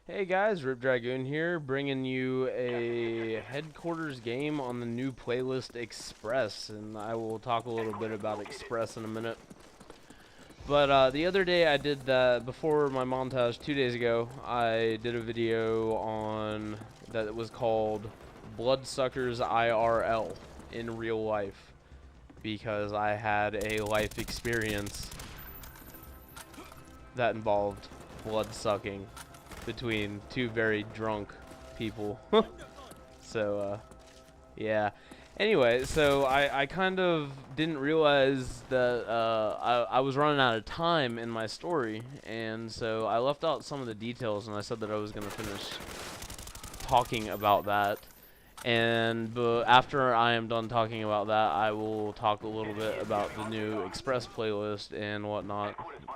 Hey guys, Rip Dragoon here, bringing you a headquarters game on the new playlist Express, and I will talk a little bit about Express in a minute. But the other day I did that, before my montage 2 days ago, I did a video on, that was called Bloodsuckers IRL, in real life, because I had a life experience that involved blood sucking between two very drunk people. So, yeah. Anyway, so I kind of didn't realize that I was running out of time in my story, and so I left out some of the details, and I said that I was going to finish talking about that. And after I am done talking about that, I will talk a little bit about the new Express playlist and whatnot.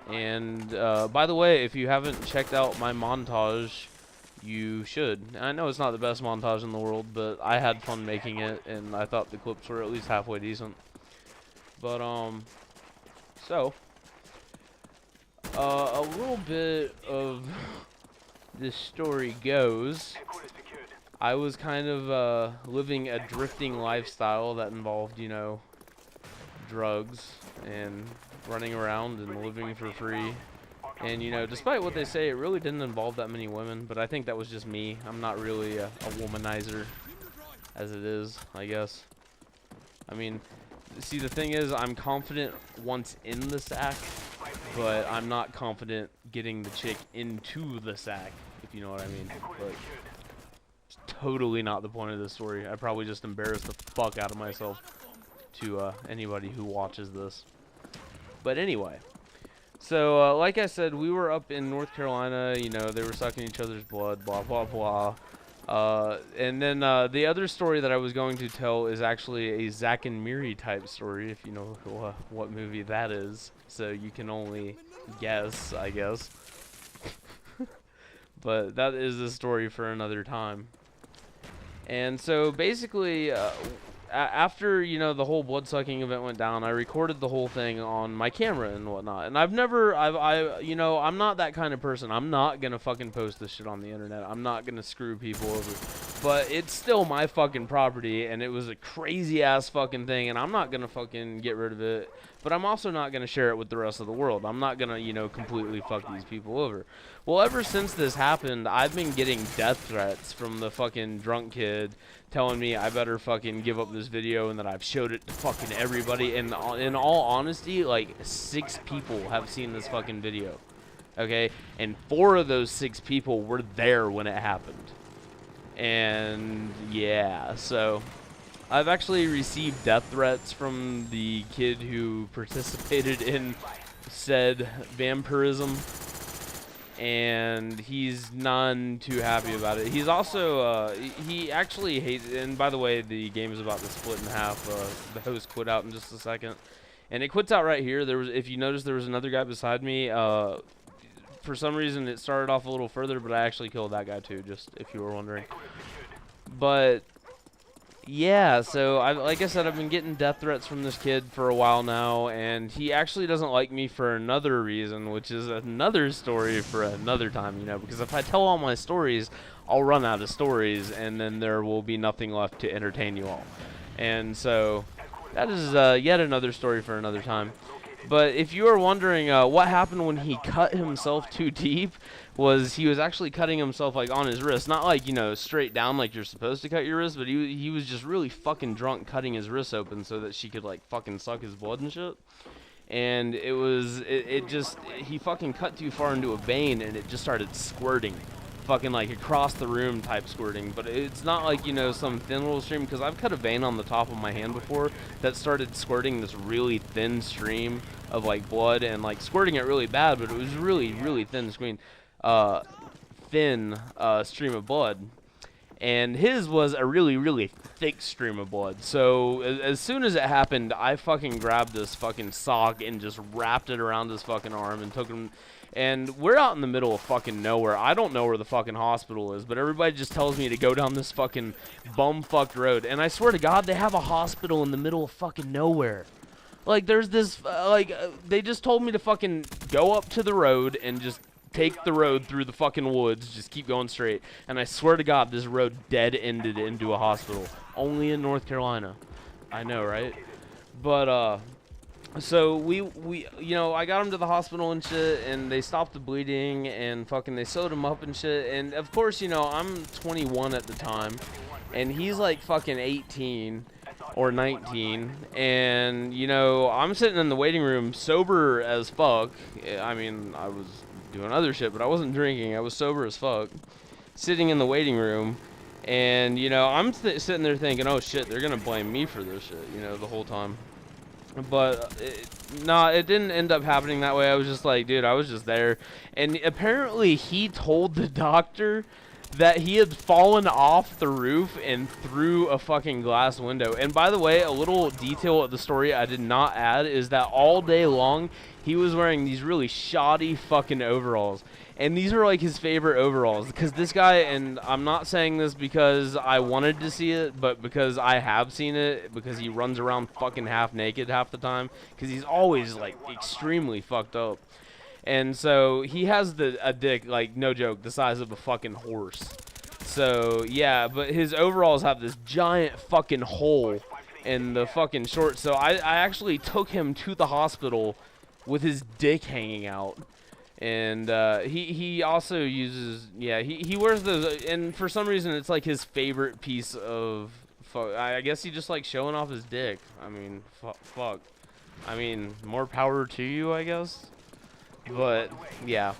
And by the way, if you haven't checked out my montage, you should. I know it's not the best montage in the world, but I had fun making it, and I thought the clips were at least halfway decent. But so a little bit of this story goes. I was kind of living a drifting lifestyle that involved, you know, drugs and running around and living for free. And, you know, despite what they say, it really didn't involve that many women, but I think that was just me. I'm not really a womanizer, as it is, I guess. I mean, see, the thing is, I'm confident once in the sack, but I'm not confident getting the chick into the sack, if you know what I mean. But it's totally not the point of this story. I probably just embarrassed the fuck out of myself to anybody who watches this. But anyway, so like I said, we were up in North Carolina. You know, they were sucking each other's blood, blah blah blah. And then the other story that I was going to tell is actually a Zack and Miri type story, if you know what movie that is. So you can only guess, I guess. But that is a story for another time. And so basically, after, you know, the whole blood-sucking event went down, I recorded the whole thing on my camera and whatnot. And you know, I'm not that kind of person. I'm not gonna fucking post this shit on the internet. I'm not gonna screw people over. But it's still my fucking property, and it was a crazy-ass fucking thing, and I'm not gonna fucking get rid of it. But I'm also not gonna share it with the rest of the world. I'm not gonna, you know, completely fuck these people over. Well, ever since this happened, I've been getting death threats from the fucking drunk kid telling me I better fucking give up this video and that I've showed it to fucking everybody. And in all honesty, like 6 people have seen this fucking video, okay? And 4 of those 6 people were there when it happened. And yeah, so I've actually received death threats from the kid who participated in said vampirism, and he's none too happy about it. He's also, he actually hates, and by the way, the game is about to split in half. The host quit out in just a second, and it quits out right here. There was, if you notice, there was another guy beside me. For some reason, it started off a little further, but I actually killed that guy too, just if you were wondering. But yeah, so like I said, I've been getting death threats from this kid for a while now, and he actually doesn't like me for another reason, which is another story for another time, you know, because if I tell all my stories, I'll run out of stories, and then there will be nothing left to entertain you all. And so that is yet another story for another time. But if you are wondering what happened when he cut himself too deep, was he was actually cutting himself like on his wrist, not like, you know, straight down like you're supposed to cut your wrist, but he was just really fucking drunk cutting his wrist open so that she could like fucking suck his blood and shit. And it just, he fucking cut too far into a vein and it just started squirting. Fucking like across the room type squirting, but it's not like, you know, some thin little stream, because I've cut a vein on the top of my hand before that started squirting this really thin stream of like blood, and like squirting it really bad, but it was really thin stream of blood. And his was a really thick stream of blood. So as soon as it happened, I fucking grabbed this fucking sock and just wrapped it around his fucking arm and took him. And we're out in the middle of fucking nowhere. I don't know where the fucking hospital is, but everybody just tells me to go down this fucking bum-fucked road. And I swear to God, they have a hospital in the middle of fucking nowhere. Like, there's this, they just told me to fucking go up to the road and just take the road through the fucking woods, just keep going straight. And I swear to God, this road dead-ended into a hospital. Only in North Carolina. I know, right? But, so we you know, I got him to the hospital and shit, and they stopped the bleeding, and fucking they sewed him up and shit. And of course, you know, I'm 21 at the time, and he's like fucking 18 or 19, and you know, I'm sitting in the waiting room sober as fuck. I mean, I was doing other shit, but I wasn't drinking. I was sober as fuck, sitting in the waiting room. And you know, I'm sitting there thinking, oh shit, they're gonna blame me for this shit, you know, the whole time. But nah, it didn't end up happening that way. I was just like, dude, I was just there. And apparently he told the doctor that he had fallen off the roof and through a fucking glass window. And by the way, a little detail of the story I did not add is that all day long he was wearing these really shoddy fucking overalls. And these are like his favorite overalls, because this guy, and I'm not saying this because I wanted to see it, but because I have seen it, because he runs around fucking half naked half the time, because he's always like extremely fucked up. And so he has a dick, like, no joke, the size of a fucking horse. So yeah, but his overalls have this giant fucking hole in the fucking shorts. So I actually took him to the hospital with his dick hanging out. And he also uses, yeah, he wears those, and for some reason it's like his favorite piece of, I guess he just likes showing off his dick. I mean, fuck. I mean, more power to you, I guess. But yeah.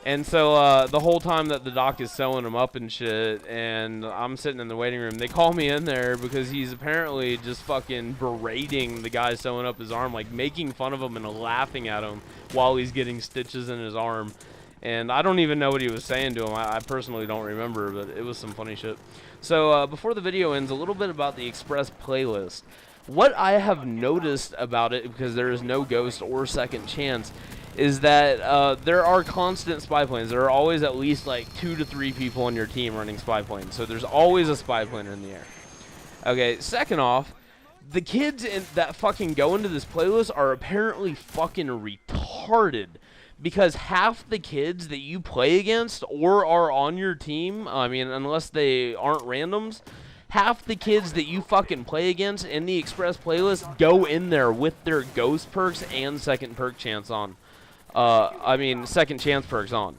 And so the whole time that the doc is sewing him up and shit, and I'm sitting in the waiting room, they call me in there because he's apparently just fucking berating the guy sewing up his arm, like making fun of him and laughing at him while he's getting stitches in his arm. And I don't even know what he was saying to him. I personally don't remember, but it was some funny shit. So before the video ends, a little bit about the Express playlist. What I have noticed about it, because there is no ghost or second chance, is that there are constant spy planes. There are always at least like 2 to 3 people on your team running spy planes. So there's always a spy plane in the air. Okay, second off, the kids that fucking go into this playlist are apparently fucking retarded. Because half the kids that you play against or are on your team, I mean, unless they aren't randoms, half the kids that you fucking play against in the Express playlist go in there with their ghost perks and second perk chance on. Second chance perks on.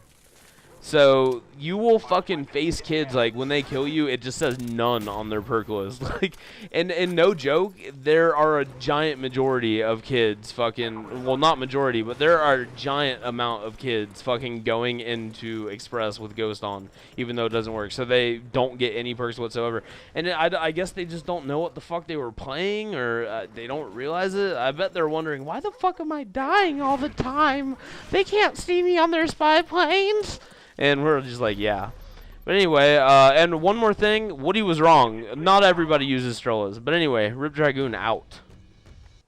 So you will fucking face kids, like, when they kill you, it just says none on their perk list. Like, and no joke, there are a giant majority of kids fucking, well, not majority, but there are a giant amount of kids fucking going into Express with Ghost on, even though it doesn't work. So they don't get any perks whatsoever. And I guess they just don't know what the fuck they were playing, or they don't realize it. I bet they're wondering, why the fuck am I dying all the time? They can't see me on their spy planes. And we're just like, yeah. But anyway, and one more thing, Woody was wrong. Not everybody uses Strollas. But anyway, Rip Dragoon out.